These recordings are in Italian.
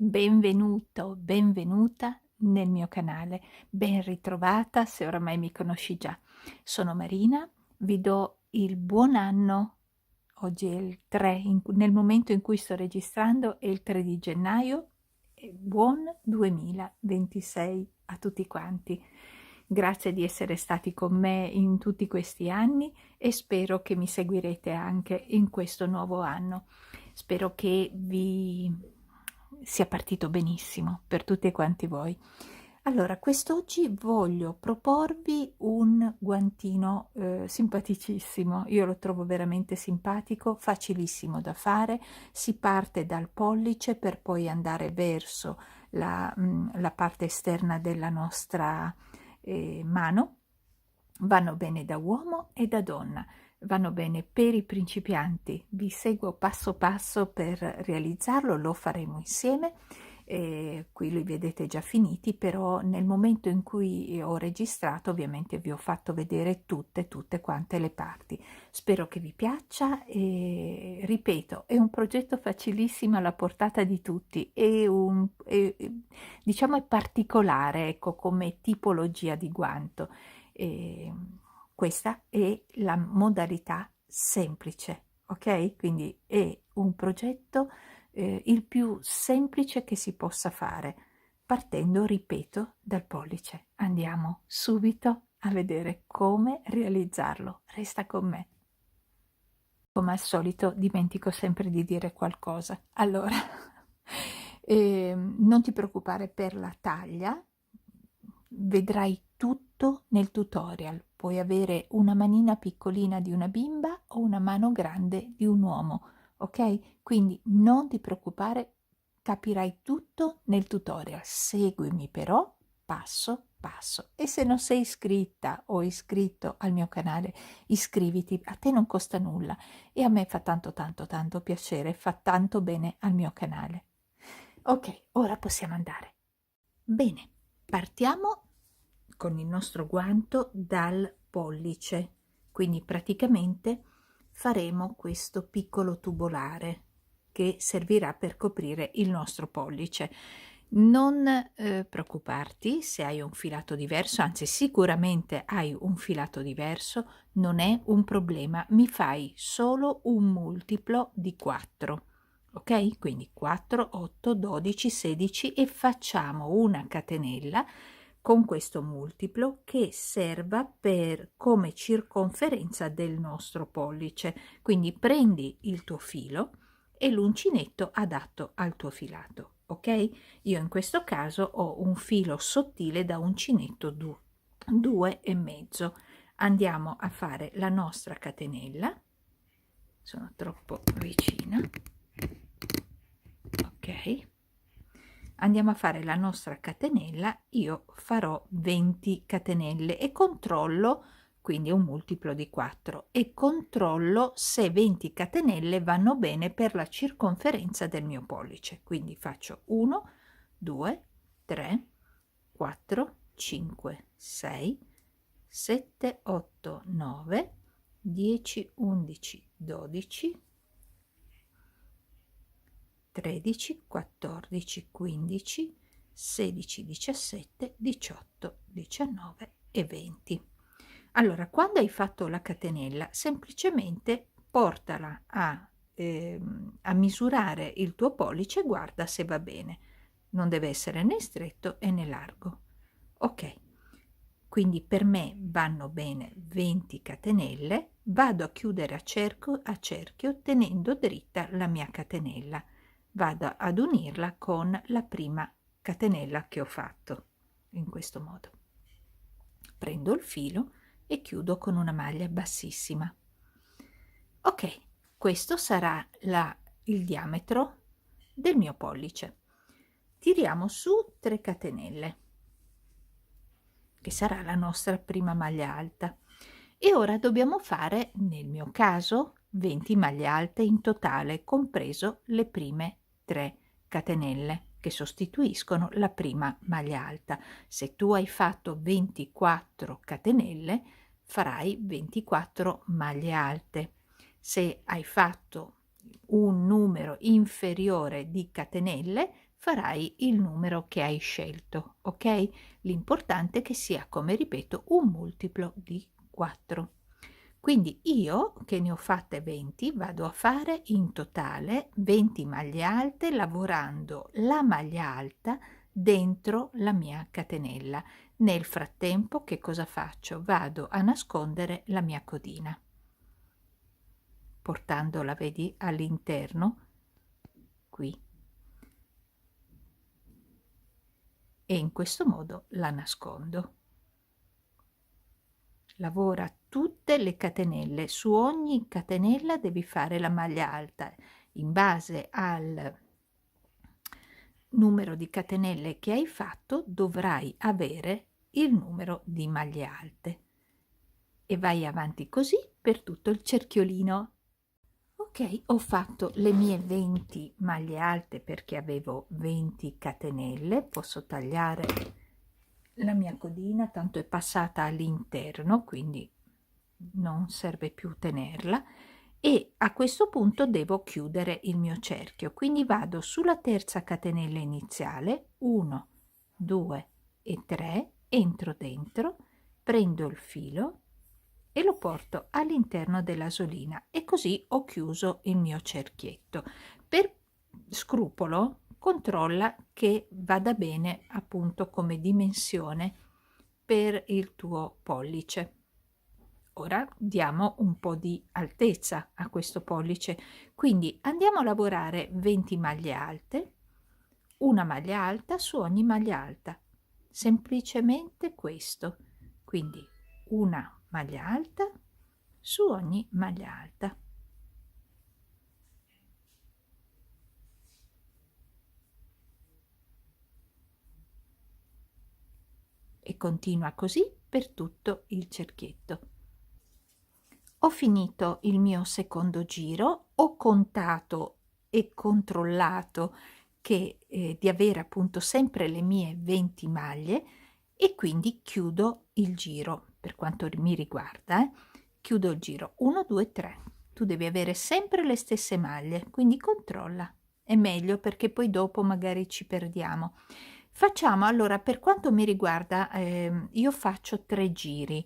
Benvenuto, benvenuta nel mio canale. Ben ritrovata se oramai mi conosci già. Sono Marina, vi do il buon anno. Oggi è il 3, nel momento in cui sto registrando è il 3 di gennaio e buon 2026 a tutti quanti. Grazie di essere stati con me in tutti questi anni e spero che mi seguirete anche in questo nuovo anno. Spero che vi sia partito benissimo per tutti quanti voi. Allora, quest'oggi voglio proporvi un guantino simpaticissimo. Io lo trovo veramente simpatico, facilissimo da fare. Si parte dal pollice per poi andare verso la parte esterna della nostra mano. Vanno bene da uomo e da donna, vanno bene per i principianti. Vi seguo passo passo per realizzarlo, lo faremo insieme. Qui li vedete già finiti, però nel momento in cui ho registrato ovviamente vi ho fatto vedere tutte quante le parti. Spero che vi piaccia e ripeto, è un progetto facilissimo alla portata di tutti, diciamo è particolare, ecco, come tipologia di guanto. E questa è la modalità semplice, ok? Quindi è un progetto il più semplice che si possa fare, partendo, ripeto, dal pollice. Andiamo subito a vedere come realizzarlo. Resta con me. Come al solito dimentico sempre di dire qualcosa. Allora, non ti preoccupare per la taglia, vedrai tutto nel tutorial. Puoi avere una manina piccolina di una bimba o una mano grande di un uomo, ok? Quindi non ti preoccupare, capirai tutto nel tutorial. Seguimi però passo passo. E se non sei iscritta o iscritto al mio canale, iscriviti, a te non costa nulla e a me fa tanto piacere, fa tanto bene al mio canale. Ok, ora possiamo andare. Bene, partiamo con il nostro guanto dal pollice, quindi praticamente faremo questo piccolo tubolare che servirà per coprire il nostro pollice. Non preoccuparti se hai un filato diverso, anzi sicuramente hai un filato diverso, non è un problema, mi fai solo un multiplo di 4. Ok, quindi 4, 8, 12, 16 e facciamo una catenella con questo multiplo che serva per come circonferenza del nostro pollice. Quindi prendi il tuo filo e l'uncinetto adatto al tuo filato, ok? Io in questo caso ho un filo sottile da uncinetto 2,5. Andiamo a fare la nostra catenella. Sono troppo vicina. Ok, andiamo a fare la nostra catenella. Io farò 20 catenelle e controllo, quindi un multiplo di 4, e controllo se 20 catenelle vanno bene per la circonferenza del mio pollice. Quindi faccio 1 2 3 4 5 6 7 8 9 10 11 12 13, 14, 15, 16, 17, 18, 19 e 20. Allora, quando hai fatto la catenella, semplicemente portala a misurare il tuo pollice e guarda se va bene. Non deve essere né stretto né largo. Ok, quindi per me vanno bene 20 catenelle, vado a chiudere a cerchio tenendo dritta la mia catenella. Vado ad unirla con la prima catenella che ho fatto in questo modo. Prendo il filo e chiudo con una maglia bassissima. Ok, questo sarà il diametro del mio pollice. Tiriamo su 3 catenelle, che sarà la nostra prima maglia alta, e ora dobbiamo fare, nel mio caso, 20 maglie alte in totale, compreso le prime 3 catenelle che sostituiscono la prima maglia alta. Se tu hai fatto 24 catenelle, farai 24 maglie alte. Se hai fatto un numero inferiore di catenelle, farai il numero che hai scelto, ok? L'importante è che sia, come ripeto, un multiplo di 4. Quindi io, che ne ho fatte 20, vado a fare in totale 20 maglie alte lavorando la maglia alta dentro la mia catenella. Nel frattempo che cosa faccio? Vado a nascondere la mia codina, portandola, vedi, all'interno qui, e in questo modo la nascondo. Lavora tutte le catenelle, su ogni catenella devi fare la maglia alta in base al numero di catenelle che hai fatto. Dovrai avere il numero di maglie alte e vai avanti così per tutto il cerchiolino. Ok, ho fatto le mie 20 maglie alte perché avevo 20 catenelle. Posso tagliare la mia codina, tanto è passata all'interno, quindi non serve più tenerla, e a questo punto devo chiudere il mio cerchio, quindi vado sulla terza catenella iniziale, 1 2 e 3, entro dentro, prendo il filo e lo porto all'interno della solina, e così ho chiuso il mio cerchietto. Per scrupolo controlla che vada bene appunto come dimensione per il tuo pollice. Ora diamo un po' di altezza a questo pollice, quindi andiamo a lavorare 20 maglie alte, una maglia alta su ogni maglia alta, semplicemente questo, quindi una maglia alta su ogni maglia alta. E continua così per tutto il cerchietto. Ho finito il mio secondo giro, ho contato e controllato che di avere appunto sempre le mie 20 maglie, e quindi chiudo il giro. Per quanto mi riguarda, chiudo il giro 1 2 3. Tu devi avere sempre le stesse maglie, quindi controlla, è meglio, perché poi dopo magari ci perdiamo. Facciamo allora, per quanto mi riguarda, io faccio 3 giri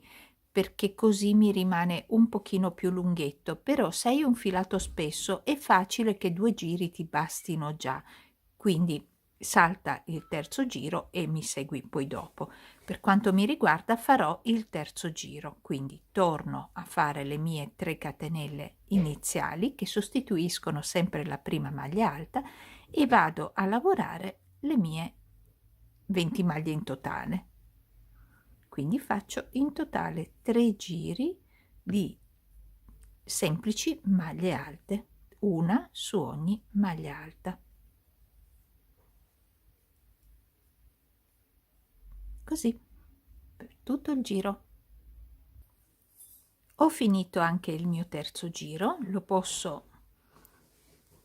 perché così mi rimane un pochino più lunghetto, però se hai un filato spesso è facile che 2 giri ti bastino già, quindi salta il terzo giro e mi segui poi dopo. Per quanto mi riguarda farò il terzo giro, quindi torno a fare le mie 3 catenelle iniziali che sostituiscono sempre la prima maglia alta e vado a lavorare le mie 20 maglie in totale. Quindi faccio in totale 3 giri di semplici maglie alte, una su ogni maglia alta. Così per tutto il giro. Ho finito anche il mio terzo giro, lo posso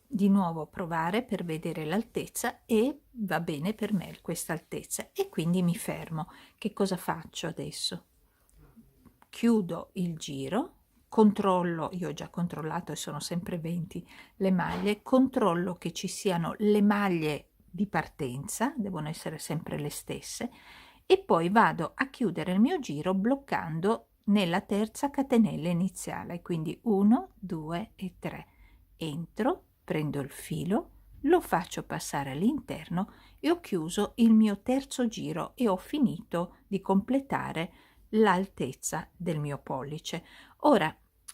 di nuovo provare per vedere l'altezza, e va bene per me questa altezza, e quindi mi fermo. Che cosa faccio adesso? Chiudo il giro, controllo, io ho già controllato e sono sempre 20 le maglie, controllo che ci siano le maglie di partenza, devono essere sempre le stesse, e poi vado a chiudere il mio giro bloccando nella terza catenella iniziale, quindi 1 2 e 3. Entro, prendo il filo, lo faccio passare all'interno e ho chiuso il mio terzo giro e ho finito di completare l'altezza del mio pollice. Ora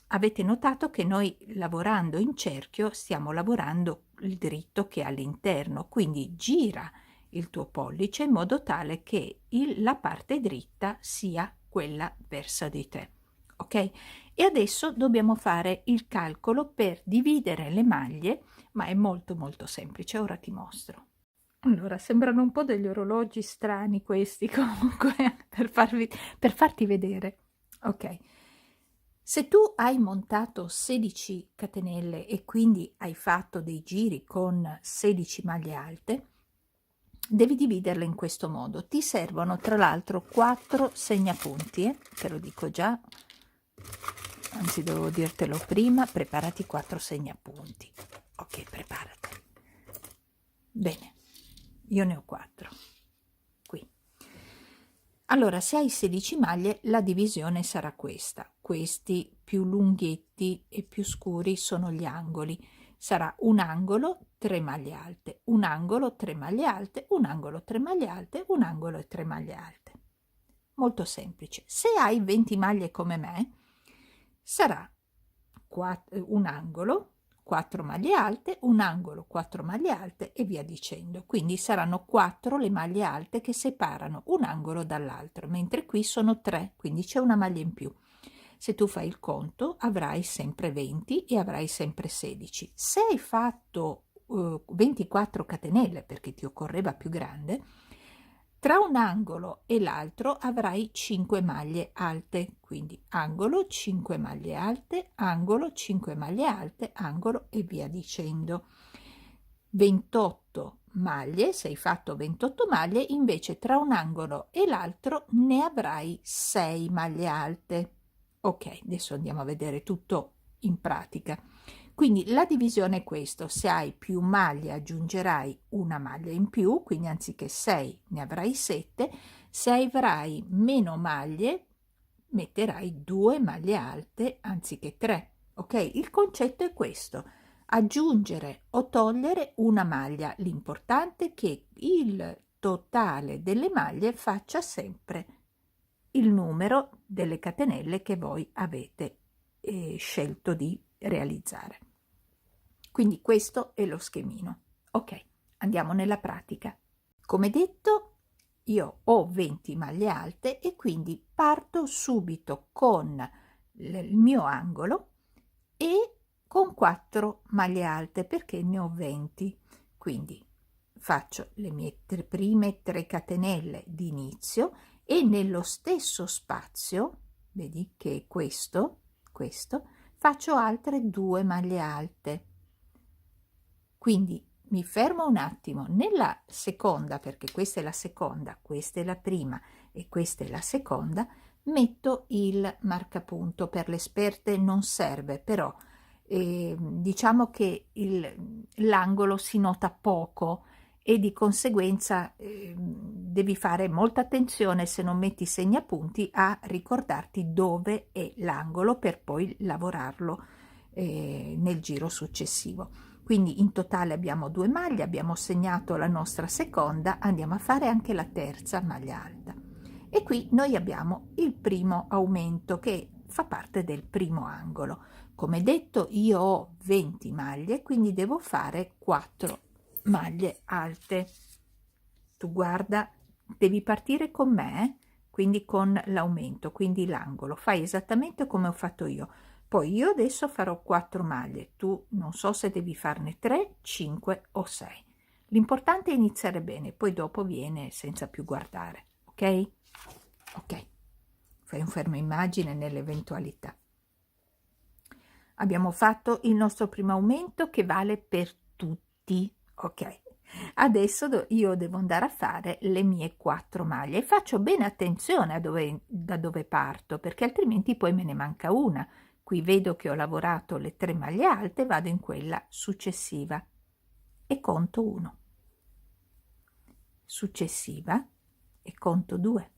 avete notato che noi, lavorando in cerchio, stiamo lavorando il dritto che è all'interno, quindi gira il tuo pollice in modo tale che la parte dritta sia quella verso di te, ok? E adesso dobbiamo fare il calcolo per dividere le maglie, ma è molto molto semplice, ora ti mostro. Allora, sembrano un po' degli orologi strani questi, comunque, per farti vedere. Ok, se tu hai montato 16 catenelle e quindi hai fatto dei giri con 16 maglie alte, devi dividerle in questo modo. Ti servono tra l'altro 4 segnapunti, te lo dico già, anzi dovevo dirtelo prima, preparati 4 segnapunti. Ok, preparati. Bene. io ne ho 4 qui. Allora, se hai 16 maglie, la divisione sarà questa. Questi più lunghetti e più scuri sono gli angoli. Sarà un angolo, 3 maglie alte, un angolo, 3 maglie alte, un angolo, 3 maglie alte, un angolo e 3 maglie alte. Molto semplice. Se hai 20 maglie come me, sarà un angolo, 4 maglie alte, un angolo, 4 maglie alte e via dicendo. Quindi saranno 4 le maglie alte che separano un angolo dall'altro, mentre qui sono 3, quindi c'è una maglia in più. Se tu fai il conto avrai sempre 20 e avrai sempre 16. Se hai fatto 24 catenelle perché ti occorreva più grande, tra un angolo e l'altro avrai 5 maglie alte, quindi angolo, 5 maglie alte, angolo, 5 maglie alte, angolo e via dicendo. 28 maglie, se hai fatto 28 maglie, invece tra un angolo e l'altro ne avrai 6 maglie alte. Ok, adesso andiamo a vedere tutto in pratica. Quindi la divisione è questo: se hai più maglie aggiungerai una maglia in più, quindi anziché 6 ne avrai 7, se avrai meno maglie metterai 2 maglie alte anziché 3. Ok, il concetto è questo: aggiungere o togliere una maglia, l'importante è che il totale delle maglie faccia sempre il numero delle catenelle che voi avete scelto di realizzare. Quindi questo è lo schemino. Ok, andiamo nella pratica. Come detto, io ho 20 maglie alte e quindi parto subito con il mio angolo e con 4 maglie alte perché ne ho 20. Quindi faccio le mie prime 3 catenelle di inizio e nello stesso spazio, vedi che è questo, faccio altre 2 maglie alte. Quindi mi fermo un attimo nella seconda, perché questa è la seconda, questa è la prima e questa è la seconda, metto il marcapunto. Per le esperte non serve, però diciamo che l'angolo si nota poco e di conseguenza devi fare molta attenzione, se non metti segnapunti, a ricordarti dove è l'angolo per poi lavorarlo nel giro successivo. Quindi in totale abbiamo 2 maglie, abbiamo segnato la nostra seconda, andiamo a fare anche la terza maglia alta. E qui noi abbiamo il primo aumento che fa parte del primo angolo. Come detto, io ho 20 maglie, quindi devo fare 4 maglie alte. Tu guarda, devi partire con me, quindi con l'aumento, quindi l'angolo. Fai esattamente come ho fatto io. Poi io adesso farò 4 maglie, tu non so se devi farne 3, 5 o 6. L'importante è iniziare bene, poi dopo viene senza più guardare, ok? Ok, fai un fermo immagine nell'eventualità. Abbiamo fatto il nostro primo aumento che vale per tutti, ok? Adesso io devo andare a fare le mie 4 maglie e faccio bene attenzione da dove parto, perché altrimenti poi me ne manca una. Qui vedo che ho lavorato le 3 maglie alte, vado in quella successiva e conto 1, successiva e conto 2,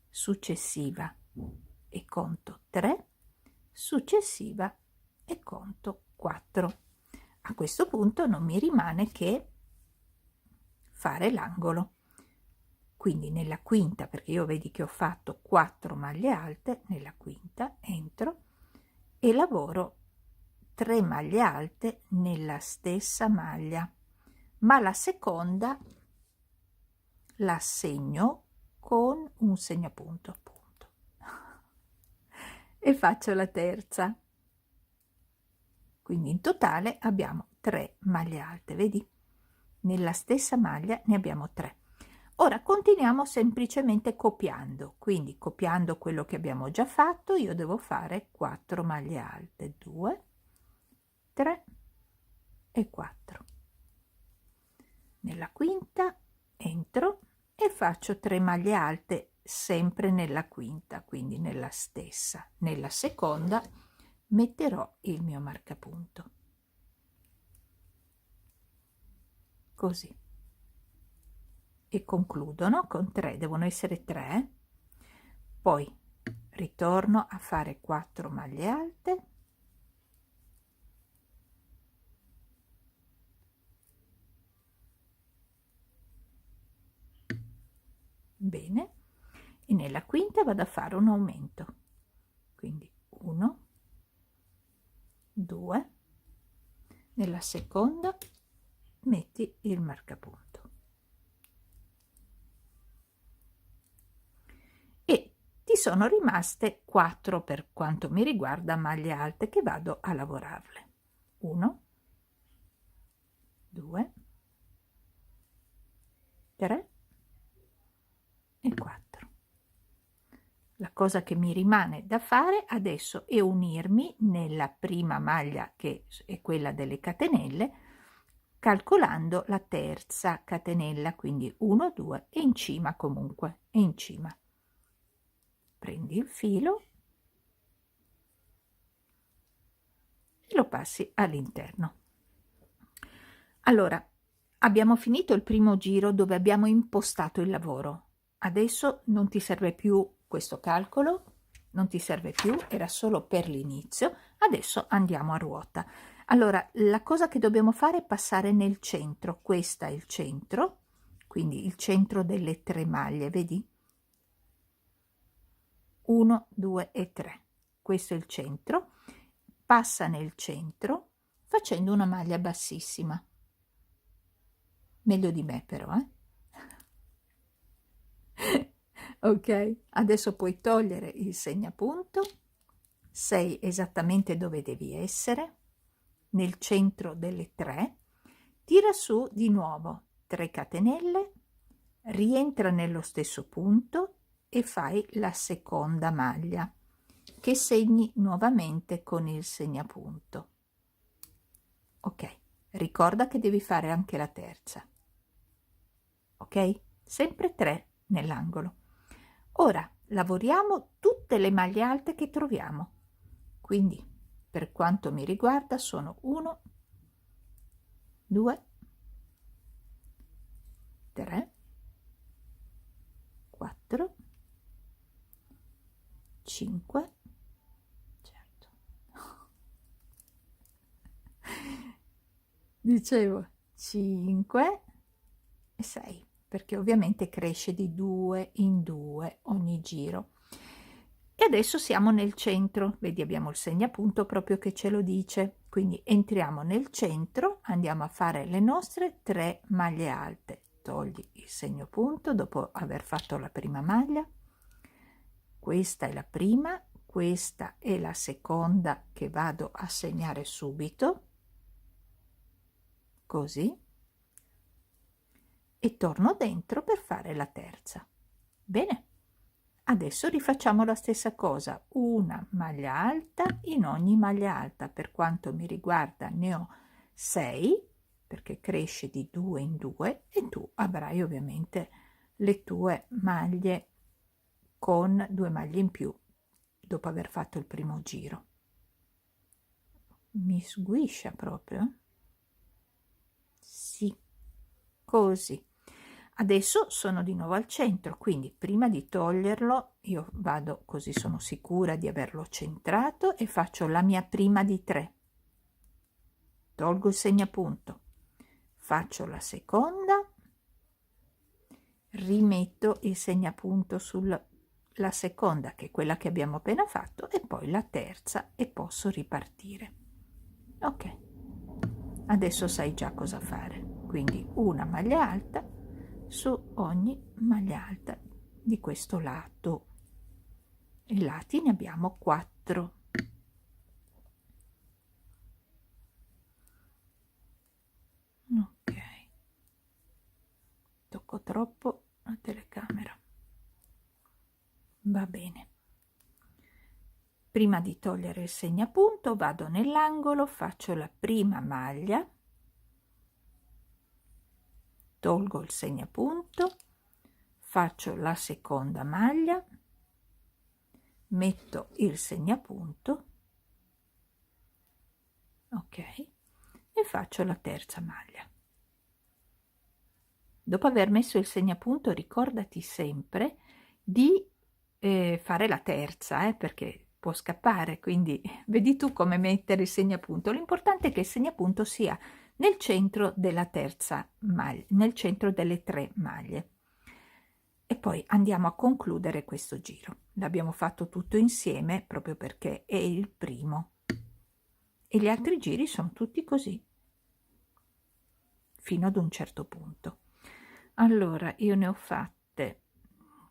successiva e conto 3, successiva e conto 4. A questo punto non mi rimane che fare l'angolo. Quindi nella quinta, perché io vedi che ho fatto 4 maglie alte, nella quinta entro e lavoro 3 maglie alte nella stessa maglia, ma la seconda la segno con un segnapunto, appunto, e faccio la terza. Quindi in totale abbiamo 3 maglie alte, vedi? Nella stessa maglia ne abbiamo 3. Ora continuiamo semplicemente copiando, quindi copiando quello che abbiamo già fatto, io devo fare 4 maglie alte, 2, 3 e 4. Nella quinta entro e faccio 3 maglie alte sempre nella quinta, quindi nella stessa. Nella seconda metterò il mio marcapunto, così. e concludono con 3, devono essere 3, poi ritorno a fare 4 maglie alte, bene, e nella quinta vado a fare un aumento, quindi 1, 2, nella seconda metti il marcapunto e ti sono rimaste 4 per quanto mi riguarda maglie alte che vado a lavorarle. 1, 2, 3 e 4. La cosa che mi rimane da fare adesso è unirmi nella prima maglia, che è quella delle catenelle, calcolando la terza catenella, quindi 1, 2 e in cima comunque, e in cima. Prendi il filo e lo passi all'interno. Allora, abbiamo finito il primo giro dove abbiamo impostato il lavoro. Adesso non ti serve più questo calcolo, non ti serve più, era solo per l'inizio. Adesso andiamo a ruota. Allora, la cosa che dobbiamo fare è passare nel centro. Questo è il centro, quindi il centro delle 3 maglie, vedi? 1, 2 e 3. Questo è il centro. Passa nel centro facendo una maglia bassissima. Meglio di me però, ok, adesso puoi togliere il segnapunto, sei esattamente dove devi essere, nel centro delle 3, tira su di nuovo 3 catenelle, rientra nello stesso punto e fai la seconda maglia che segni nuovamente con il segnapunto. Ok, ricorda che devi fare anche la terza. Ok, sempre 3 nell'angolo. Ora lavoriamo tutte le maglie alte che troviamo, quindi per quanto mi riguarda sono 1, 2, 3, 4, 5, certo, dicevo 5 e 6, perché ovviamente cresce di 2 in 2 ogni giro. E adesso siamo nel centro, vedi abbiamo il segnapunto proprio che ce lo dice, quindi entriamo nel centro, andiamo a fare le nostre 3 maglie alte, togli il segnapunto dopo aver fatto la prima maglia, questa è la prima, questa è la seconda che vado a segnare subito, così, e torno dentro per fare la terza. Bene, adesso rifacciamo la stessa cosa, una maglia alta in ogni maglia alta. Per quanto mi riguarda ne ho 6 perché cresce di 2 in 2 e tu avrai ovviamente le tue maglie con 2 maglie in più dopo aver fatto il primo giro. Mi sguiscia proprio, sì, così. Adesso sono di nuovo al centro, quindi prima di toglierlo io vado, così sono sicura di averlo centrato, e faccio la mia prima di 3, tolgo il segnapunto, faccio la seconda, rimetto il segnapunto sulla seconda che è quella che abbiamo appena fatto e poi la terza e posso ripartire. Ok, adesso sai già cosa fare, quindi una maglia alta su ogni maglia alta di questo lato, i lati ne abbiamo 4. Ok, tocco troppo la telecamera, va bene. Prima di togliere il segnapunto vado nell'angolo, faccio la prima maglia, tolgo il segnapunto, faccio la seconda maglia, metto il segnapunto, ok, e faccio la terza maglia. Dopo aver messo il segnapunto, ricordati sempre di fare la terza, perché può scappare, quindi vedi tu come mettere il segnapunto. L'importante è che il segnapunto sia nel centro della terza maglia, nel centro delle 3 maglie. E poi andiamo a concludere questo giro. L'abbiamo fatto tutto insieme proprio perché è il primo, e gli altri giri sono tutti così fino ad un certo punto. Allora io ne ho fatte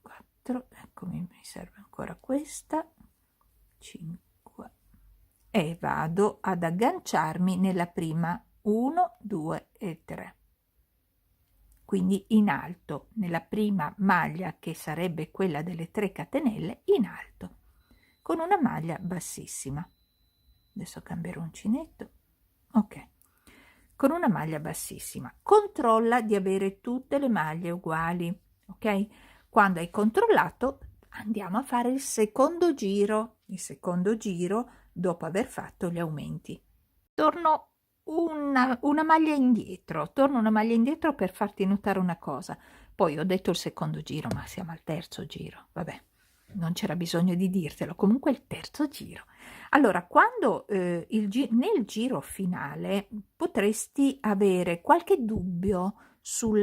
4, ecco, mi serve ancora questa, 5, e vado ad agganciarmi nella prima 1, 2 e 3, quindi in alto nella prima maglia, che sarebbe quella delle 3 catenelle, in alto con una maglia bassissima. Adesso cambierò uncinetto, ok, con una maglia bassissima. Controlla di avere tutte le maglie uguali, ok? Quando hai controllato, andiamo a fare il secondo giro. Il secondo giro dopo aver fatto gli aumenti. Torno una maglia indietro, torno una maglia indietro per farti notare una cosa. Poi ho detto il secondo giro, ma siamo al terzo giro, vabbè, non c'era bisogno di dirtelo, comunque il terzo giro. Allora, quando nel giro finale potresti avere qualche dubbio su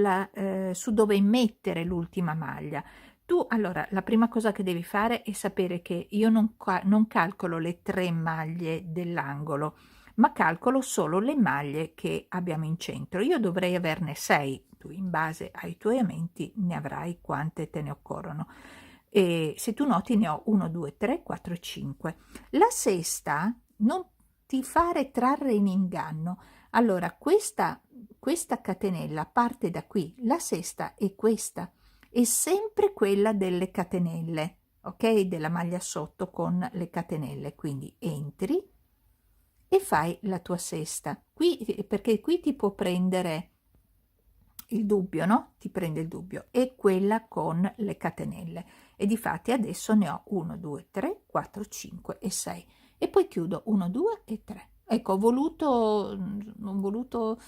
dove mettere l'ultima maglia. Tu, allora, la prima cosa che devi fare è sapere che io non calcolo le 3 maglie dell'angolo, ma calcolo solo le maglie che abbiamo in centro. Io dovrei averne 6, tu in base ai tuoi aumenti ne avrai quante te ne occorrono. E se tu noti ne ho 1, 2, 3, 4, 5. La sesta non ti fare trarre in inganno. Allora, questa catenella parte da qui, la sesta è questa, è sempre quella delle catenelle, ok? Della maglia sotto con le catenelle, quindi entri e fai la tua sesta. Qui, perché qui ti può prendere il dubbio, no? Ti prende il dubbio, è quella con le catenelle. E difatti adesso ne ho 1, 2, 3, 4, 5 e 6 e poi chiudo 1, 2 e 3. Ecco, ho voluto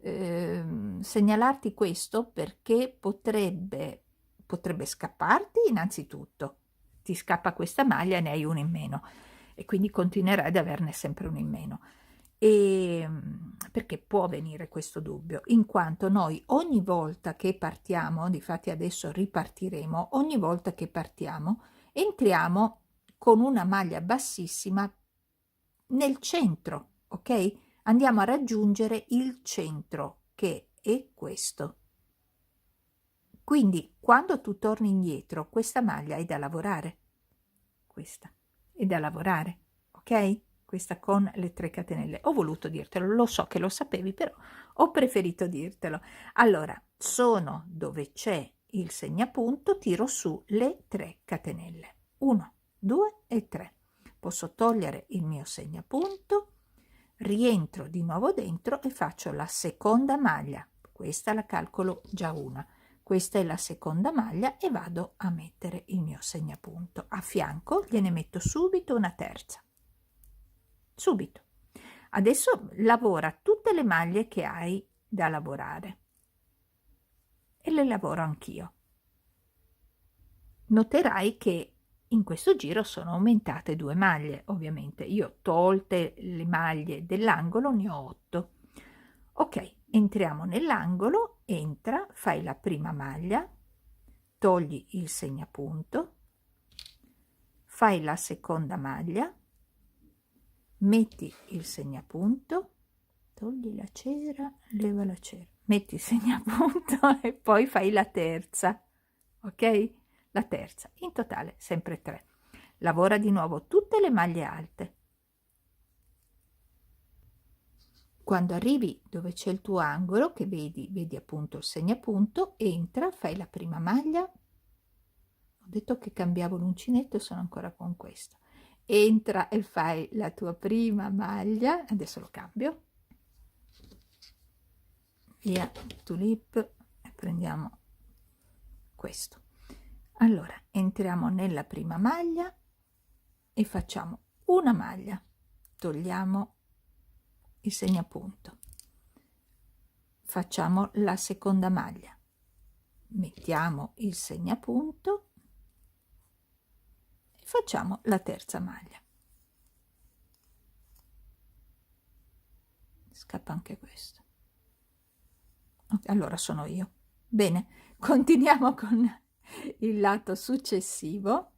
segnalarti questo perché potrebbe scapparti innanzitutto. Ti scappa questa maglia e ne hai una in meno e quindi continuerai ad averne sempre una in meno. E perché può venire questo dubbio, in quanto noi ogni volta che partiamo, difatti adesso ripartiremo, ogni volta che partiamo entriamo con una maglia bassissima nel centro, ok? Andiamo a raggiungere il centro, che è questo. Quindi quando tu torni indietro, questa maglia è da lavorare, questa è da lavorare, ok? Questa con le 3 catenelle. Ho voluto dirtelo, lo so che lo sapevi, però ho preferito dirtelo. Allora, sono dove c'è il segnapunto, tiro su le 3 catenelle. 1, 2 e 3. Posso togliere il mio segnapunto, rientro di nuovo dentro e faccio la seconda maglia. Questa la calcolo già una. Questa è la seconda maglia e vado a mettere il mio segnapunto. A fianco gliene metto subito una terza. Subito. Adesso lavora tutte le maglie che hai da lavorare e le lavoro anch'io. Noterai che in questo giro sono aumentate 2 maglie, ovviamente. Io tolte le maglie dell'angolo ne ho 8. Ok, entriamo nell'angolo, entra, fai la prima maglia, togli il segnapunto, fai la seconda maglia, metti il segnapunto, togli la cera, leva la cera, metti il segnapunto e poi fai la terza, ok? La terza, in totale sempre 3. Lavora di nuovo tutte le maglie alte. Quando arrivi dove c'è il tuo angolo, che vedi appunto il segnapunto, entra, fai la prima maglia. Ho detto che cambiavo l'uncinetto, sono ancora con questo. Entra e fai la tua prima maglia, adesso lo cambio. Via tulip e prendiamo questo. Allora, entriamo nella prima maglia e facciamo una maglia, togliamo il segnapunto, facciamo la seconda maglia, mettiamo il segnapunto e facciamo la terza maglia. Scappa anche questo. Allora sono io. Bene, continuiamo con il lato successivo.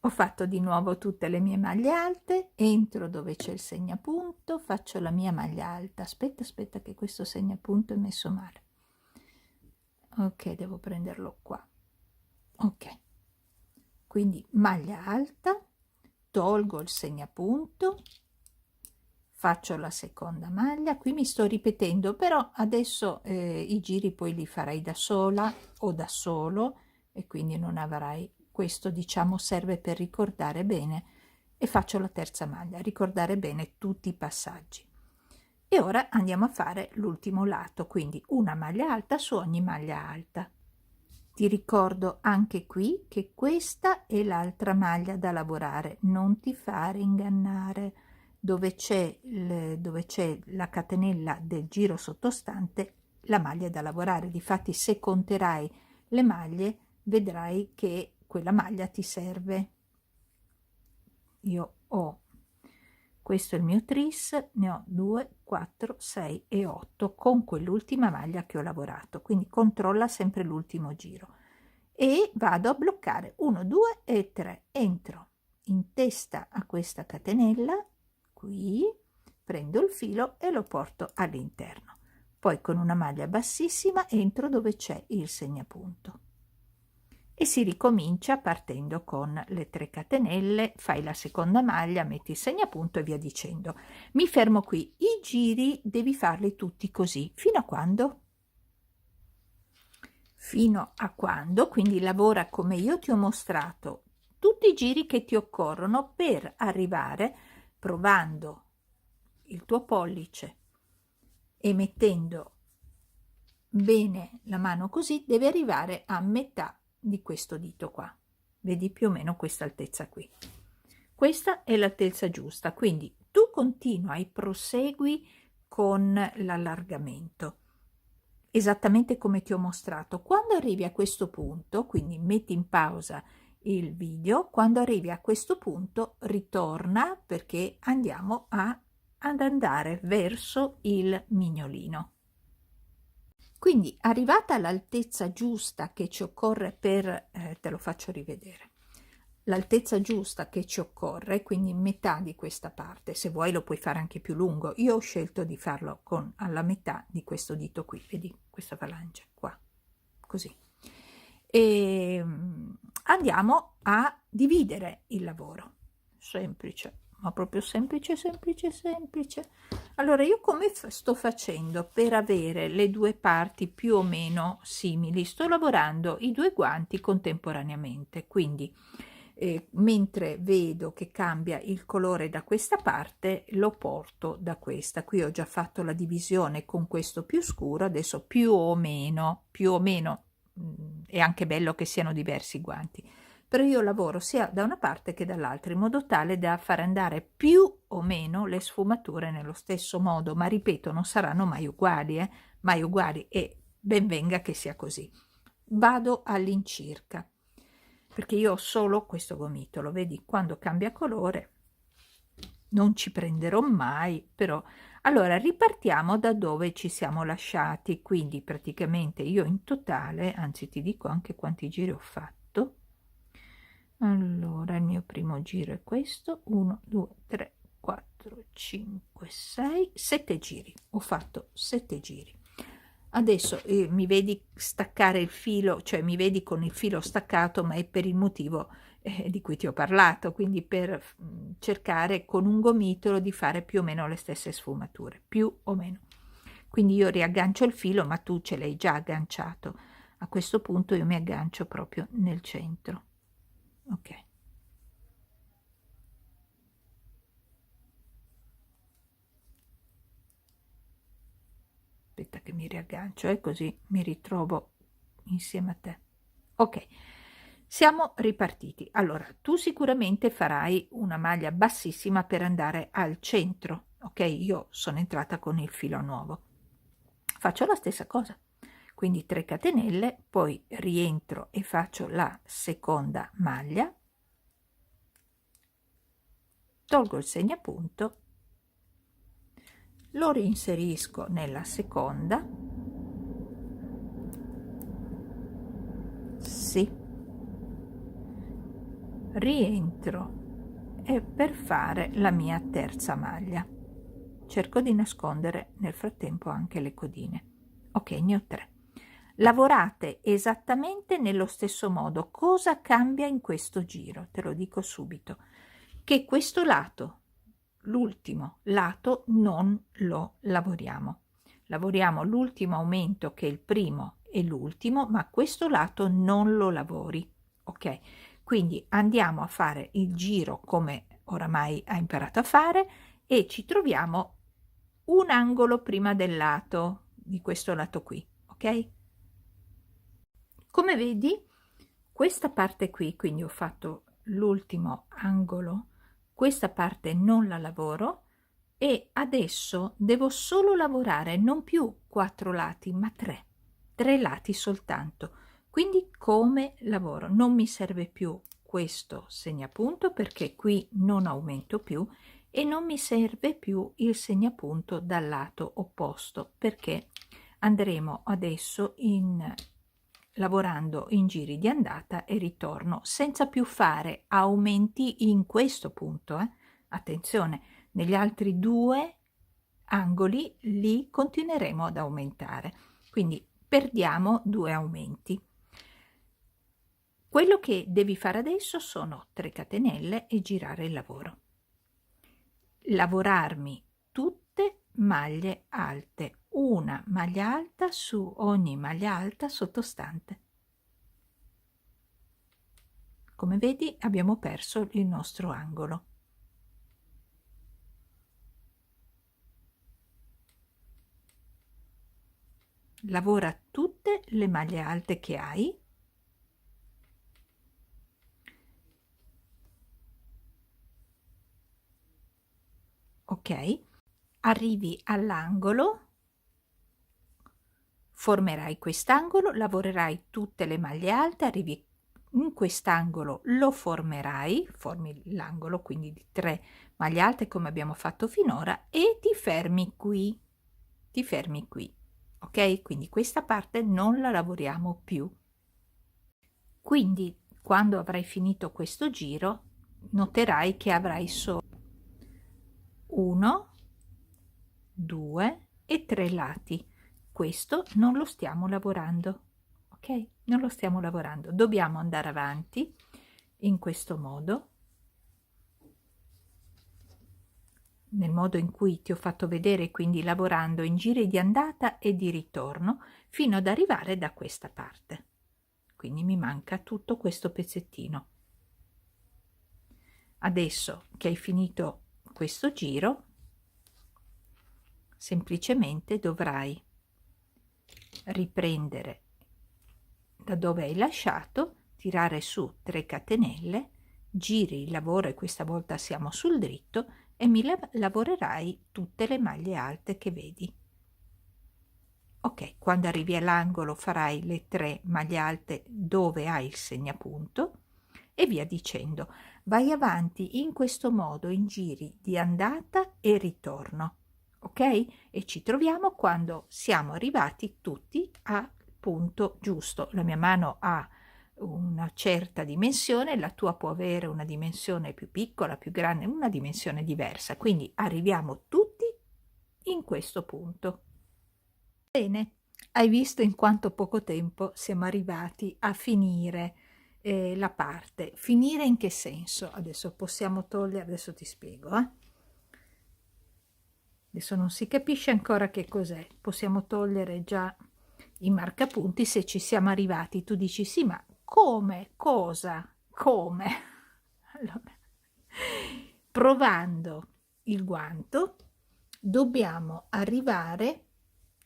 Ho fatto di nuovo tutte le mie maglie alte, entro dove c'è il segnapunto, faccio la mia maglia alta. Aspetta che questo segnapunto è messo male. Ok, devo prenderlo qua. Ok, quindi maglia alta, tolgo il segnapunto, faccio la seconda maglia. Qui mi sto ripetendo, però adesso i giri poi li farai da sola o da solo e quindi non avrai questo, diciamo, serve per ricordare bene. E faccio la terza maglia, ricordare bene tutti i passaggi. E ora andiamo a fare l'ultimo lato, quindi una maglia alta su ogni maglia alta. Ti ricordo anche qui che questa è l'altra maglia da lavorare, non ti fare ingannare. Dove c'è la catenella del giro sottostante, la maglia è da lavorare. Difatti, se conterai le maglie, vedrai che quella maglia ti serve. Io ho, questo è il mio tris, ne ho 2, 4, 6 e 8 con quell'ultima maglia che ho lavorato, quindi controlla sempre l'ultimo giro e vado a bloccare 1, 2 e 3. Entro in testa a questa catenella, qui prendo il filo e lo porto all'interno, poi con una maglia bassissima entro dove c'è il segnapunto e si ricomincia partendo con le 3 catenelle, fai la seconda maglia, metti il segnapunto e via dicendo. Mi fermo qui. I giri devi farli tutti così fino a quando? Fino a quando, quindi lavora come io ti ho mostrato tutti i giri che ti occorrono per arrivare, provando il tuo pollice e mettendo bene la mano così, deve arrivare a metà di questo dito qua. Vedi più o meno questa altezza qui. Questa è l'altezza giusta, quindi tu continua e prosegui con l'allargamento esattamente come ti ho mostrato. Quando arrivi a questo punto, quindi metti in pausa il video, quando arrivi a questo punto ritorna perché andiamo ad andare verso il mignolino. Quindi arrivata all'altezza giusta che ci occorre per, te lo faccio rivedere, l'altezza giusta che ci occorre, quindi metà di questa parte, se vuoi lo puoi fare anche più lungo, io ho scelto di farlo con alla metà di questo dito qui, vedi questa falange qua, così. E andiamo a dividere il lavoro, semplice, ma proprio semplice, semplice, semplice. Allora io come sto facendo per avere le due parti più o meno simili? Sto lavorando i due guanti contemporaneamente, quindi mentre vedo che cambia il colore da questa parte lo porto da questa. Qui ho già fatto la divisione con questo più scuro, adesso più o meno è anche bello che siano diversi i guanti, però io lavoro sia da una parte che dall'altra in modo tale da far andare più o meno le sfumature nello stesso modo, ma ripeto non saranno mai uguali e ben venga che sia così. Vado all'incirca perché io ho solo questo gomitolo, vedi, quando cambia colore non ci prenderò mai, però allora ripartiamo da dove ci siamo lasciati, quindi praticamente io in totale, anzi ti dico anche quanti giri ho fatto. Allora il mio primo giro è questo, 1 2 3 4 5 6 7 giri, ho fatto 7 giri. Adesso mi vedi staccare il filo, cioè mi vedi con il filo staccato, ma è per il motivo di cui ti ho parlato, quindi per cercare con un gomitolo di fare più o meno le stesse sfumature, più o meno. Quindi io riaggancio il filo, ma tu ce l'hai già agganciato. A questo punto io mi aggancio proprio nel centro. Ok. Aspetta che mi riaggancio e così mi ritrovo insieme a te. Ok, siamo ripartiti. Allora, tu sicuramente farai una maglia bassissima per andare al centro. Ok, io sono entrata con il filo nuovo. Faccio la stessa cosa. quindi 3 catenelle, poi rientro e faccio la seconda maglia, tolgo il segnapunto, lo reinserisco nella seconda, sì, rientro e per fare la mia terza maglia cerco di nascondere nel frattempo anche le codine. Ok, ne ho 3. Lavorate esattamente nello stesso modo. Cosa cambia in questo giro? Te lo dico subito, che questo lato, l'ultimo lato, non lo lavoriamo. Lavoriamo l'ultimo aumento, che è il primo e l'ultimo, ma questo lato non lo lavori. Ok, quindi andiamo a fare il giro come oramai hai imparato a fare e ci troviamo un angolo prima del lato, di questo lato qui, ok? Come vedi, questa parte qui, quindi ho fatto l'ultimo angolo, questa parte non la lavoro e adesso devo solo lavorare non più 4 lati, ma 3 lati soltanto. Quindi come lavoro? Non mi serve più questo segnapunto perché qui non aumento più e non mi serve più il segnapunto dal lato opposto perché andremo adesso lavorando in giri di andata e ritorno senza più fare aumenti in questo punto. Attenzione, negli altri 2 angoli li continueremo ad aumentare, quindi perdiamo 2 aumenti. Quello che devi fare adesso sono 3 catenelle e girare il lavoro. Lavorarmi tutte maglie alte, una maglia alta su ogni maglia alta sottostante. Come vedi abbiamo perso il nostro angolo. Lavora tutte le maglie alte che hai. Ok, arrivi all'angolo, formerai quest'angolo, lavorerai tutte le maglie alte, arrivi in quest'angolo, lo formerai, formi l'angolo quindi di 3 maglie alte come abbiamo fatto finora e ti fermi qui, ok? Quindi questa parte non la lavoriamo più. Quindi quando avrai finito questo giro noterai che avrai solo 1, 2 e 3 lati. Questo non lo stiamo lavorando, ok? Non lo stiamo lavorando. Dobbiamo andare avanti in questo modo, nel modo in cui ti ho fatto vedere, quindi lavorando in giri di andata e di ritorno fino ad arrivare da questa parte. Quindi mi manca tutto questo pezzettino. Adesso che hai finito questo giro, semplicemente dovrai riprendere da dove hai lasciato, tirare su 3 catenelle, giri il lavoro e questa volta siamo sul dritto e mi lavorerai tutte le maglie alte che vedi. Ok, quando arrivi all'angolo farai le 3 maglie alte dove hai il segnapunto e via dicendo. Vai avanti in questo modo in giri di andata e ritorno, ok? E ci troviamo quando siamo arrivati tutti al punto giusto. La mia mano ha una certa dimensione, la tua può avere una dimensione più piccola, più grande, una dimensione diversa, quindi arriviamo tutti in questo punto. Bene, hai visto in quanto poco tempo siamo arrivati a finire la parte. Finire in che senso? Adesso possiamo togliere, adesso ti spiego. Adesso non si capisce ancora che cos'è. Possiamo togliere già i marcapunti se ci siamo arrivati. Tu dici sì, ma come? Cosa? Come? Allora, provando il guanto dobbiamo arrivare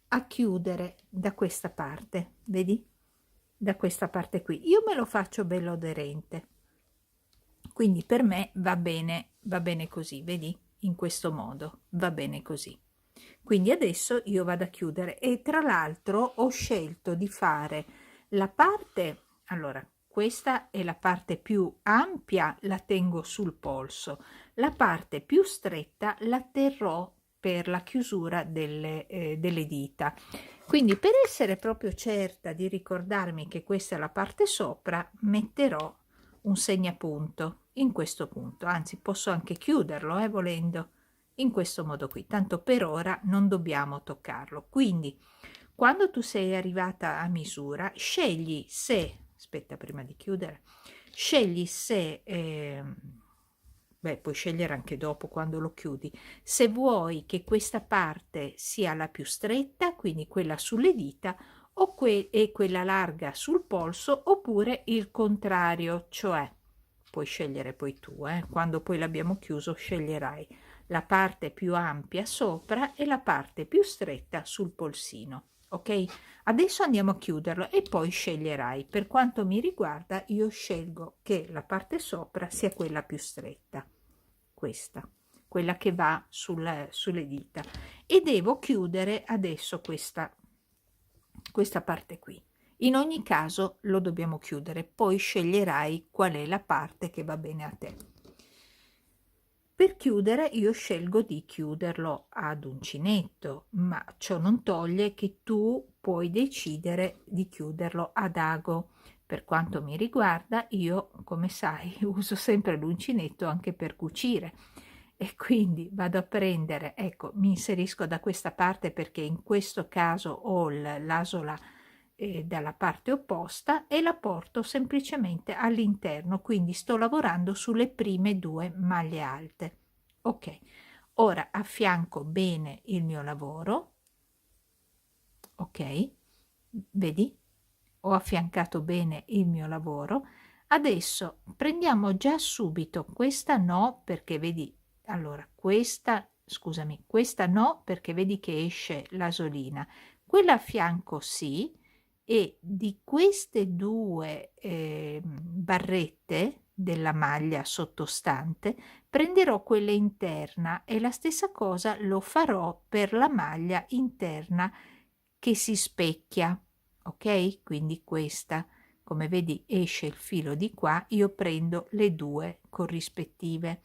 a chiudere da questa parte, vedi? Da questa parte qui. Io me lo faccio bello aderente, quindi per me va bene così, vedi? In questo modo va bene così. Quindi adesso io vado a chiudere, e tra l'altro ho scelto di fare la parte, allora questa è la parte più ampia, la tengo sul polso, la parte più stretta la terrò per la chiusura delle dita. Quindi, per essere proprio certa di ricordarmi che questa è la parte sopra, metterò un segnapunto in questo punto, anzi posso anche chiuderlo, volendo, in questo modo qui, tanto per ora non dobbiamo toccarlo. Quindi quando tu sei arrivata a misura, scegli se, aspetta prima di chiudere, scegli se, beh, puoi scegliere anche dopo quando lo chiudi, se vuoi che questa parte sia la più stretta, quindi quella sulle dita, e quella larga sul polso, oppure il contrario, cioè puoi scegliere poi tu, quando poi l'abbiamo chiuso sceglierai la parte più ampia sopra e la parte più stretta sul polsino. Ok, adesso andiamo a chiuderlo e poi sceglierai. Per quanto mi riguarda, io scelgo che la parte sopra sia quella più stretta, questa, quella che va sulle dita, e devo chiudere adesso questa parte qui. In ogni caso lo dobbiamo chiudere, poi sceglierai qual è la parte che va bene a te. Per chiudere io scelgo di chiuderlo ad uncinetto, ma ciò non toglie che tu puoi decidere di chiuderlo ad ago. Per quanto mi riguarda, io, come sai, uso sempre l'uncinetto anche per cucire, e quindi vado a prendere, ecco, mi inserisco da questa parte perché in questo caso ho l'asola dalla parte opposta, e la porto semplicemente all'interno, quindi sto lavorando sulle prime due maglie alte. Ok, ora affianco bene il mio lavoro. Ok, vedi, ho affiancato bene il mio lavoro. Adesso prendiamo già subito questa, no, perché vedi, allora questa, scusami, questa no, perché vedi che esce l'asolina, quella a fianco sì, e di queste due barrette della maglia sottostante prenderò quella interna, e la stessa cosa lo farò per la maglia interna che si specchia. Ok, quindi questa, come vedi, esce il filo di qua, io prendo le due corrispettive,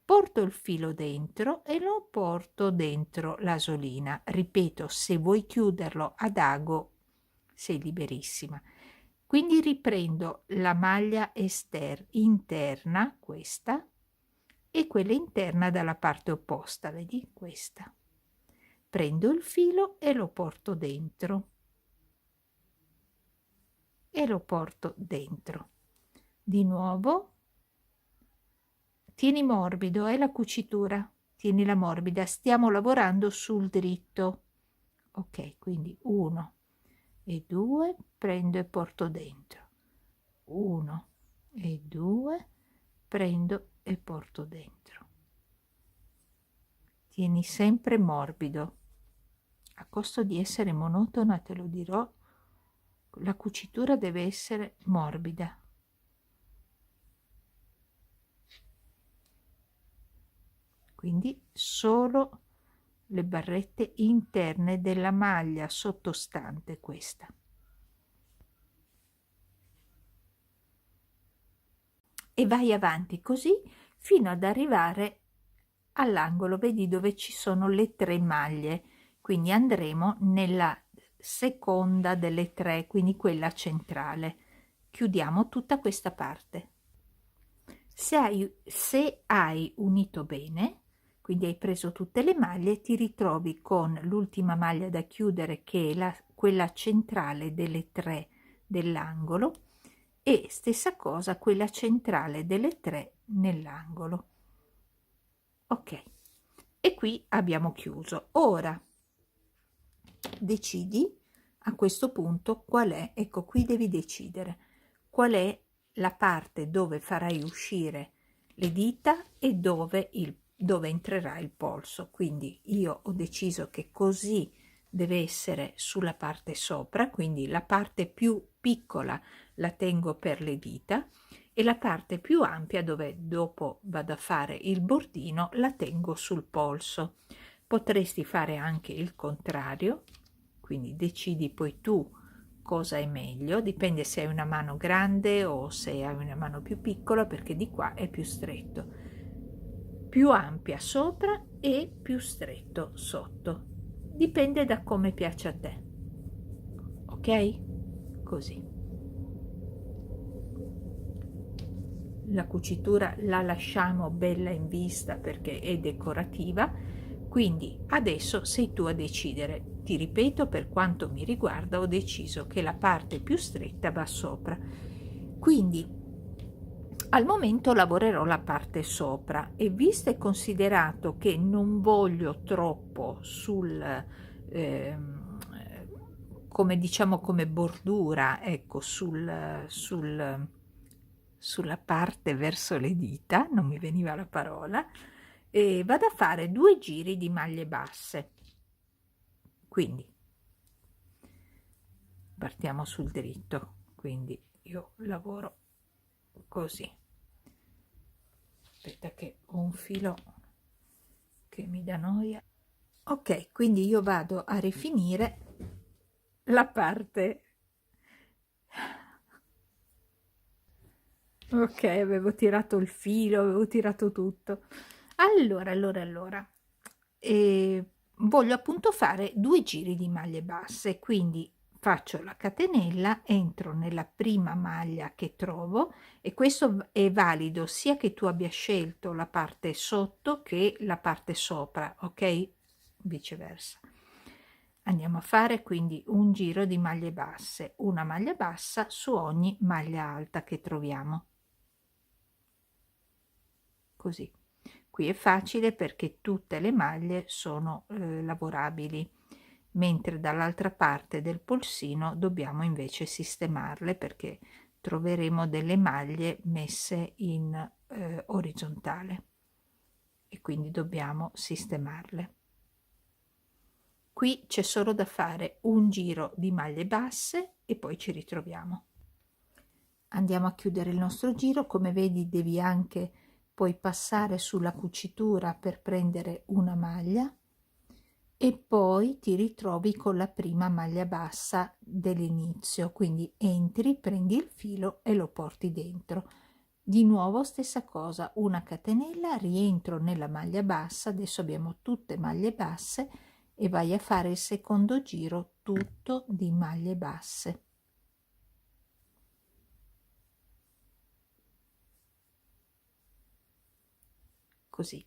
porto il filo dentro e lo porto dentro l'asolina. Ripeto, se vuoi chiuderlo ad ago sei liberissima. Quindi riprendo la maglia interna, questa, e quella interna dalla parte opposta, vedi, questa. Prendo il filo e lo porto dentro, e lo porto dentro. Di nuovo, tieni morbido, è la cucitura, tienila morbida, stiamo lavorando sul dritto. Ok, quindi 1 e 2, prendo e porto dentro, 1 e 2, prendo e porto dentro. Tieni sempre morbido, a costo di essere monotona te lo dirò, la cucitura deve essere morbida. Quindi solo le barrette interne della maglia sottostante, questa. E vai avanti così fino ad arrivare all'angolo, vedi dove ci sono le 3 maglie, quindi andremo nella seconda delle 3, quindi quella centrale. Chiudiamo tutta questa parte. Se hai unito bene, quindi hai preso tutte le maglie, ti ritrovi con l'ultima maglia da chiudere, che è quella centrale delle 3 dell'angolo, e stessa cosa quella centrale delle 3 nell'angolo. Ok, e qui abbiamo chiuso. Ora decidi a questo punto qual è, ecco, qui devi decidere qual è la parte dove farai uscire le dita e dove entrerà il polso. Quindi io ho deciso che così deve essere sulla parte sopra, quindi la parte più piccola la tengo per le dita, e la parte più ampia, dove dopo vado a fare il bordino, la tengo sul polso. Potresti fare anche il contrario, quindi decidi poi tu cosa è meglio, dipende se hai una mano grande o se hai una mano più piccola, perché di qua è più stretto, più ampia sopra e più stretto sotto, dipende da come piace a te, ok? Così. La cucitura la lasciamo bella in vista perché è decorativa, quindi adesso sei tu a decidere. Ti ripeto, per quanto mi riguarda ho deciso che la parte più stretta va sopra, quindi al momento lavorerò la parte sopra e visto e considerato che non voglio troppo come diciamo come bordura, ecco, sulla parte verso le dita, non mi veniva la parola, e vado a fare 2 giri di maglie basse. Quindi partiamo sul dritto, quindi io lavoro così. Aspetta che ho un filo che mi dà noia. Ok, quindi io vado a rifinire la parte. Ok, avevo tirato il filo, avevo tirato tutto. Allora, voglio appunto fare 2 giri di maglie basse, quindi faccio la catenella, entro nella prima maglia che trovo e questo è valido sia che tu abbia scelto la parte sotto che la parte sopra, ok? Viceversa. Andiamo a fare quindi un giro di maglie basse, una maglia bassa su ogni maglia alta che troviamo. Così. Qui è facile perché tutte le maglie sono lavorabili, mentre dall'altra parte del polsino dobbiamo invece sistemarle perché troveremo delle maglie messe in orizzontale e quindi dobbiamo sistemarle. Qui c'è solo da fare un giro di maglie basse e poi ci ritroviamo. Andiamo a chiudere il nostro giro, come vedi devi anche poi passare sulla cucitura per prendere una maglia e poi ti ritrovi con la prima maglia bassa dell'inizio, quindi entri, prendi il filo e lo porti dentro. Di nuovo stessa cosa, una catenella, rientro nella maglia bassa, adesso abbiamo tutte maglie basse e vai a fare il secondo giro tutto di maglie basse. Così.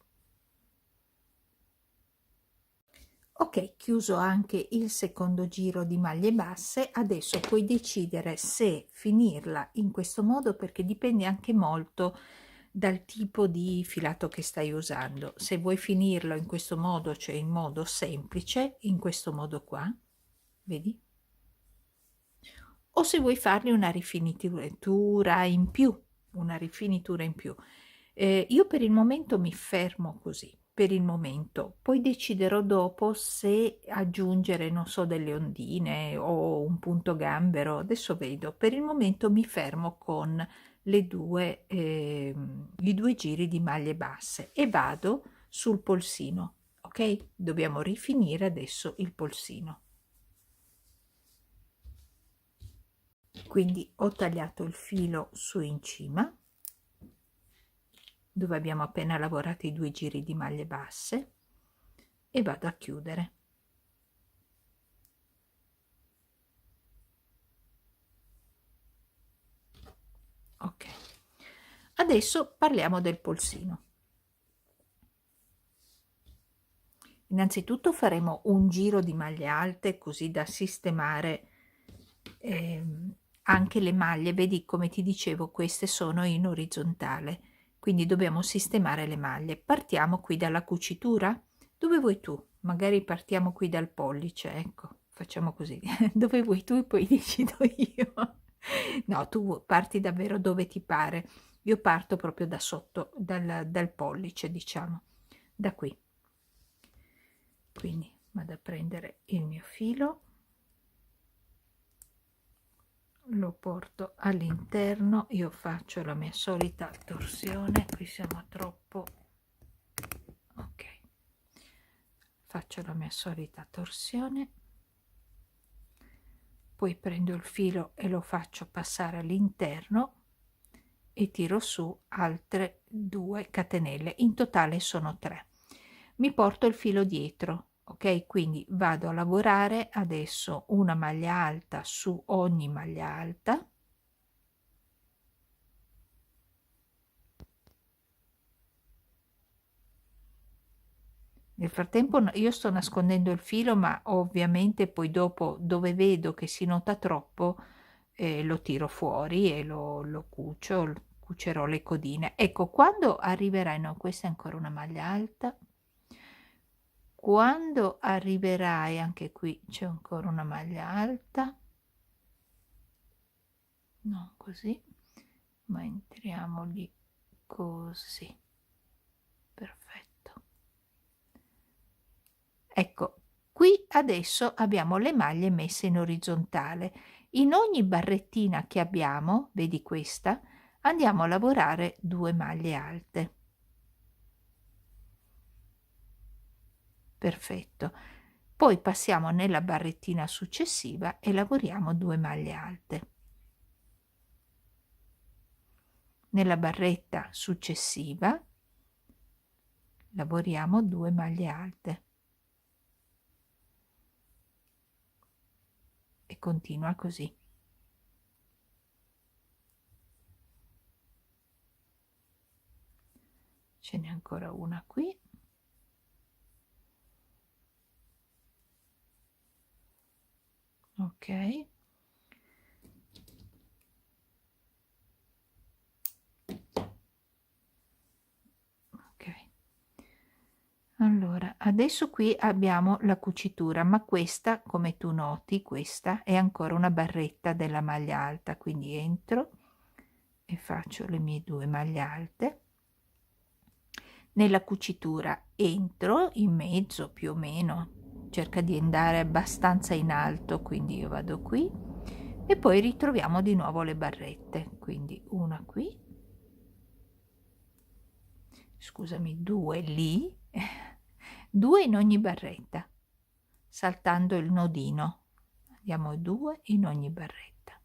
Ok, chiuso anche il secondo giro di maglie basse, adesso puoi decidere se finirla in questo modo perché dipende anche molto dal tipo di filato che stai usando. Se vuoi finirlo in questo modo, cioè in modo semplice, in questo modo qua, vedi? O se vuoi fargli una rifinitura in più, una rifinitura in più. Io per il momento mi fermo così, per il momento, poi deciderò dopo se aggiungere, non so, delle ondine o un punto gambero, adesso vedo, per il momento mi fermo con i 2 giri di maglie basse e vado sul polsino, ok? Dobbiamo rifinire adesso il polsino. Quindi ho tagliato il filo su in cima dove abbiamo appena lavorato i 2 giri di maglie basse e vado a chiudere. Ok, adesso parliamo del polsino. Innanzitutto faremo un giro di maglie alte così da sistemare anche le maglie. Vedi, come ti dicevo, queste sono in orizzontale, quindi dobbiamo sistemare le maglie. Partiamo qui dalla cucitura. Dove vuoi tu? Magari partiamo qui dal pollice, ecco, facciamo così. Dove vuoi tu e poi decido io. No, tu parti davvero dove ti pare. Io parto proprio da sotto, dal pollice, diciamo, da qui. Quindi vado a prendere il mio filo, lo porto all'interno, io faccio la mia solita torsione, qui siamo troppo, ok, faccio la mia solita torsione, poi prendo il filo e lo faccio passare all'interno e tiro su altre 2 catenelle, in totale sono 3. Mi porto il filo dietro, ok? Quindi vado a lavorare adesso una maglia alta su ogni maglia alta. Nel frattempo io sto nascondendo il filo, ma ovviamente poi dopo, dove vedo che si nota troppo, lo tiro fuori e lo cucerò le codine. Ecco, quando arriverai, no, questa è ancora una maglia alta. Quando arriverai, anche qui c'è ancora una maglia alta, no, così, ma entriamoli così, perfetto. Ecco, qui adesso abbiamo le maglie messe in orizzontale. In ogni barrettina che abbiamo, vedi questa, andiamo a lavorare 2 maglie alte. Perfetto. Poi passiamo nella barrettina successiva e lavoriamo 2 maglie alte. Nella barretta successiva lavoriamo 2 maglie alte. E continua così. Ce n'è ancora una qui. Ok. Allora, adesso qui abbiamo la cucitura, ma questa, come tu noti, questa è ancora una barretta della maglia alta, quindi entro e faccio le mie 2 maglie alte. Nella cucitura entro in mezzo più o meno, cerca di andare abbastanza in alto, quindi io vado qui e poi ritroviamo di nuovo le barrette, quindi una qui, scusami, 2 lì, 2 in ogni barretta, saltando il nodino. Andiamo 2 in ogni barretta.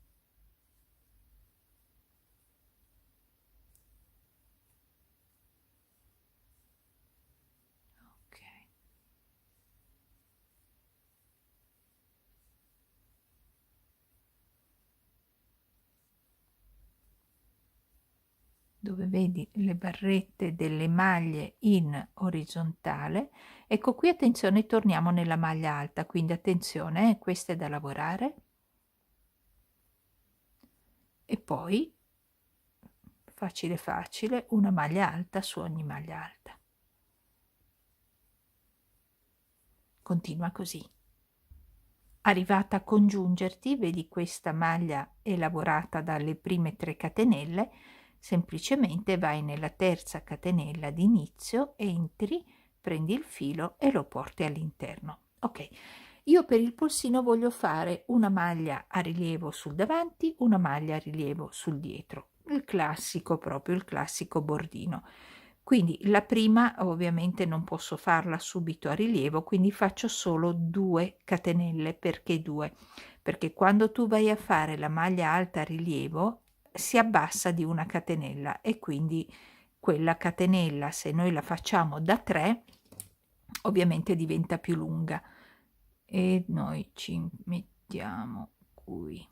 Ok. Dove vedi le barrette delle maglie in orizzontale, ecco qui, attenzione, torniamo nella maglia alta, quindi attenzione, questa è da lavorare e poi facile facile una maglia alta su ogni maglia alta. Continua così. Arrivata a congiungerti, vedi questa maglia è lavorata dalle prime 3 catenelle, semplicemente vai nella terza catenella d'inizio, entri, prendi il filo e lo porti all'interno. Ok, io per il polsino voglio fare una maglia a rilievo sul davanti, una maglia a rilievo sul dietro, il classico, proprio il classico bordino. Quindi la prima ovviamente non posso farla subito a rilievo, quindi faccio solo 2 catenelle. Perché 2? Perché quando tu vai a fare la maglia alta a rilievo si abbassa di una catenella e quindi quella catenella, se noi la facciamo da 3, ovviamente diventa più lunga e noi ci mettiamo qui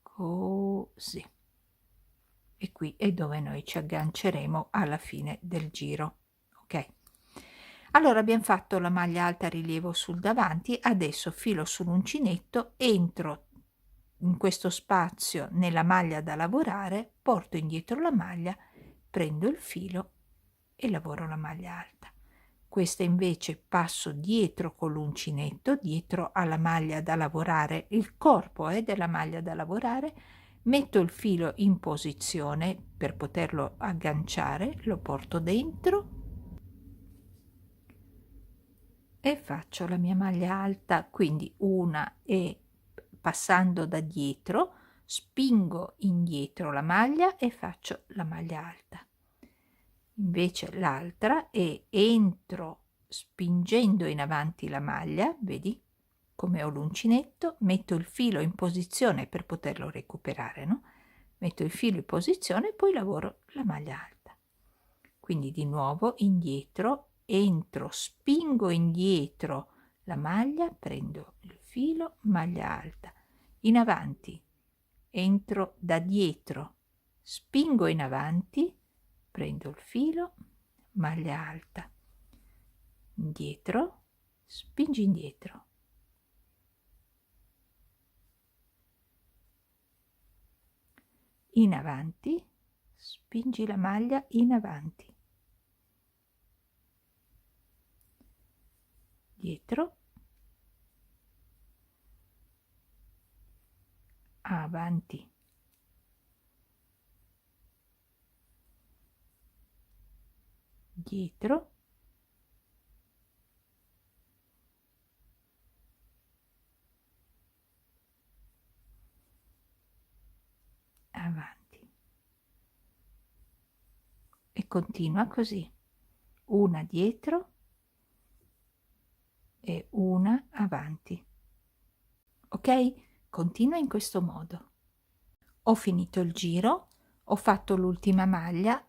così. E qui è dove noi ci agganceremo alla fine del giro. Ok, allora abbiamo fatto la maglia alta a rilievo sul davanti, adesso filo sull'uncinetto, entro in questo spazio nella maglia da lavorare, porto indietro la maglia, prendo il filo e lavoro la maglia alta. Questa invece passo dietro con l'uncinetto, dietro alla maglia da lavorare, il corpo è della maglia da lavorare, metto il filo in posizione per poterlo agganciare, lo porto dentro e faccio la mia maglia alta, quindi una, e passando da dietro spingo indietro la maglia e faccio la maglia alta. Invece l'altra, e entro spingendo in avanti la maglia, vedi come ho l'uncinetto, metto il filo in posizione per poterlo recuperare, no? Metto il filo in posizione e poi lavoro la maglia alta. Quindi di nuovo indietro, entro, spingo indietro la maglia, prendo il filo, maglia alta, in avanti, entro da dietro, spingo in avanti, prendo il filo, maglia alta, indietro, spingi indietro, in avanti, spingi la maglia in avanti, dietro, avanti, dietro, avanti, e continua così, una dietro e una avanti. Ok? Continua in questo modo. Ho finito il giro, ho fatto l'ultima maglia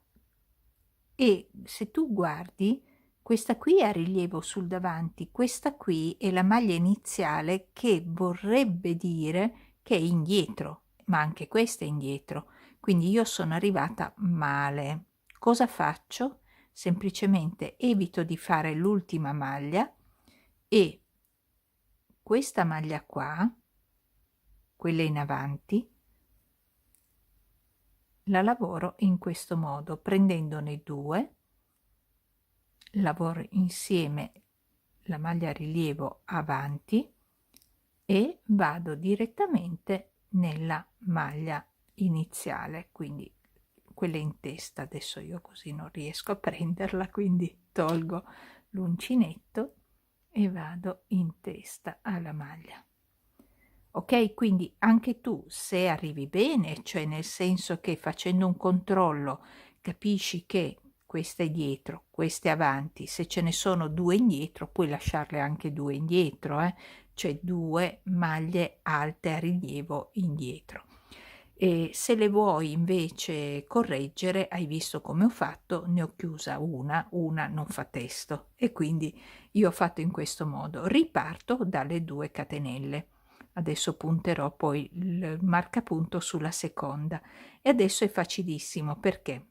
e se tu guardi, questa qui ha rilievo sul davanti, questa qui è la maglia iniziale, che vorrebbe dire che è indietro, ma anche questa è indietro, quindi io sono arrivata male. Cosa faccio? Semplicemente evito di fare l'ultima maglia e questa maglia qua, quella in avanti, la lavoro in questo modo, prendendone due, lavoro insieme la maglia a rilievo avanti e vado direttamente nella maglia iniziale, quindi quella in testa. Adesso io così non riesco a prenderla, quindi tolgo l'uncinetto e vado in testa alla maglia. Ok, quindi anche tu, se arrivi bene, cioè nel senso che facendo un controllo capisci che questa è dietro, questa è avanti, se ce ne sono due indietro puoi lasciarle anche due indietro, cioè due maglie alte a rilievo indietro. E se le vuoi invece correggere, hai visto come ho fatto, ne ho chiusa una non fa testo e quindi io ho fatto in questo modo, riparto dalle 2 catenelle. Adesso punterò poi il marcapunto sulla seconda e adesso è facilissimo perché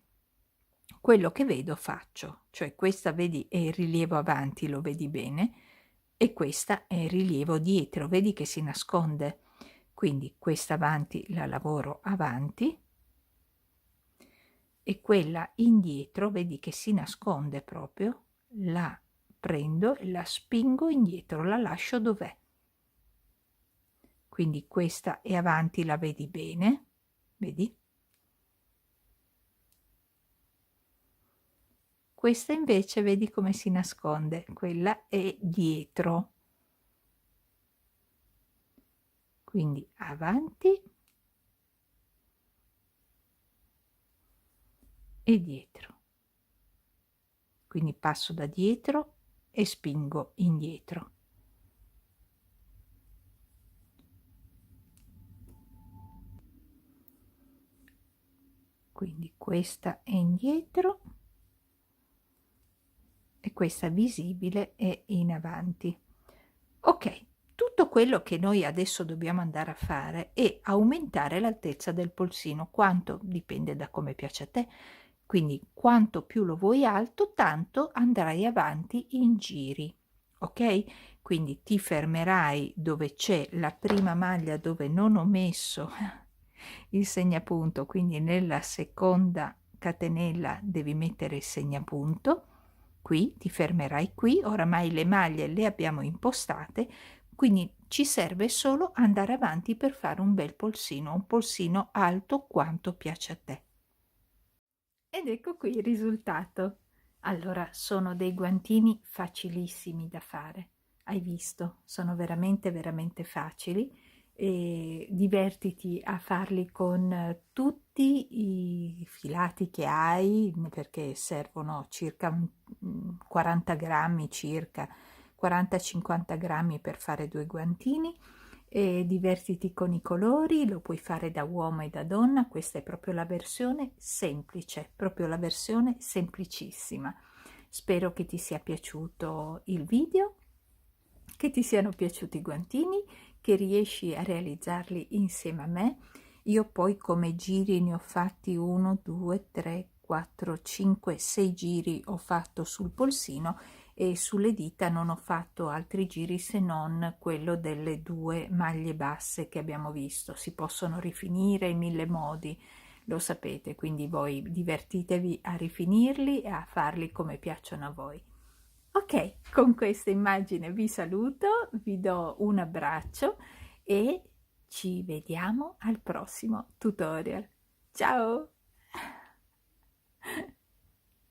quello che vedo faccio, cioè questa vedi è il rilievo avanti, lo vedi bene, e questa è il rilievo dietro, vedi che si nasconde, quindi questa avanti la lavoro avanti e quella indietro vedi che si nasconde proprio, la prendo e la spingo indietro, la lascio dov'è. Quindi questa è avanti, la vedi bene, vedi? Questa invece vedi come si nasconde, quella è dietro. Quindi avanti e dietro. Quindi passo da dietro e spingo indietro. Quindi questa è indietro e questa visibile è in avanti. Ok, tutto quello che noi adesso dobbiamo andare a fare è aumentare l'altezza del polsino, quanto dipende da come piace a te, quindi quanto più lo vuoi alto, tanto andrai avanti in giri, ok? Quindi ti fermerai dove c'è la prima maglia dove non ho messo il segnapunto, quindi nella seconda catenella devi mettere il segnapunto, qui ti fermerai qui, oramai le maglie le abbiamo impostate, quindi ci serve solo andare avanti per fare un bel polsino, un polsino alto quanto piace a te. Ed ecco qui il risultato. Allora, sono dei guantini facilissimi da fare. Hai visto? Sono veramente facili e divertiti a farli con tutti metti i filati che hai, perché servono circa 40 grammi, circa 40-50 grammi per fare 2 guantini, e divertiti con i colori. Lo puoi fare da uomo e da donna. Questa è proprio la versione semplice, proprio la versione semplicissima. Spero che ti sia piaciuto il video, che ti siano piaciuti i guantini, che riesci a realizzarli insieme a me. Io poi come giri ne ho fatti 1, 2, 3, 4, 5, 6 giri ho fatto sul polsino, e sulle dita non ho fatto altri giri se non quello delle 2 maglie basse che abbiamo visto. Si possono rifinire in 1000 modi, lo sapete, quindi voi divertitevi a rifinirli e a farli come piacciono a voi. Ok, con questa immagine vi saluto, vi do un abbraccio e ci vediamo al prossimo tutorial. Ciao!